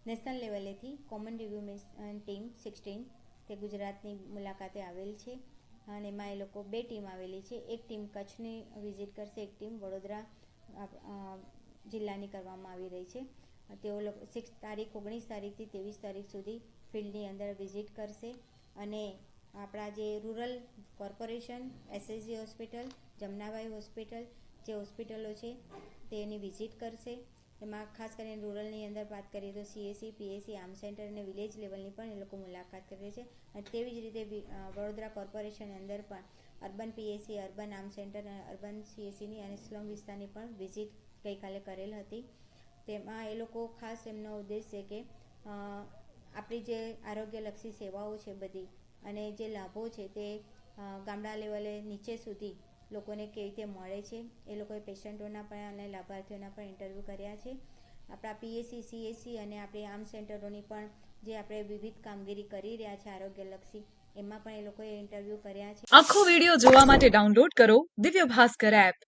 National લેવલેથી common review team 16 તે ગુજરાતની મુલાકાતે આવેલ છે અને એમાં એ લોકો 2 ટીમ આવેલી છે. એક ટીમ કચ્છની વિઝિટ કરશે, એક ટીમ વડોદરા જિલ્લાની કરવામાં આવી રહી છે. તેઓ લોકો 19 તારીખથી 23 તારીખ સુધી ફિલ્ડની અંદર વિઝિટ કરશે અને આપણા જે rural corporation, SSG hospital, Jamnabai hospital જે હોસ્પિટલો છે તેની વિઝિટ કરશે. એમાં ખાસ કરીને રૂરલની અંદર વાત કરીએ તો સીએસસી, પીએસસી, આર્મ સેન્ટર અને વિલેજ લેવલની પણ એ લોકો મુલાકાત કરે છે. અને તેવી જ રીતે વડોદરા કોર્પોરેશનની અંદર પણ urban PSC, urban arm centre અને અર્બન સીએસસીની અને સ્લમ વિસ્તારની પણ વિઝિટ ગઈકાલે કરેલ હતી. તેમાં એ લોકો ખાસ એમનો ઉદ્દેશ છે કે આપણી જે આરોગ્યલક્ષી સેવાઓ છે બધી અને જે લાભો છે તે ગામડા લેવલે નીચે સુધી લોકોને કેવી રીતે મળે છે એ લોકોએ પેશન્ટોના પણ અને લાભાર્થીઓના પણ ઇન્ટરવ્યૂ કર્યા છે. આપણા પીએસસી, સીએસસી અને આપણી આર્મ સેન્ટરોની પણ જે આપણે વિવિધ કામગીરી કરી રહ્યા છે આરોગ્યલક્ષી, એમાં પણ એ લોકોએ ઇન્ટરવ્યૂ કર્યા છે. આખો વિડીયો જોવા માટે ડાઉનલોડ કરો દિવ્ય ભાસ્કર એપ.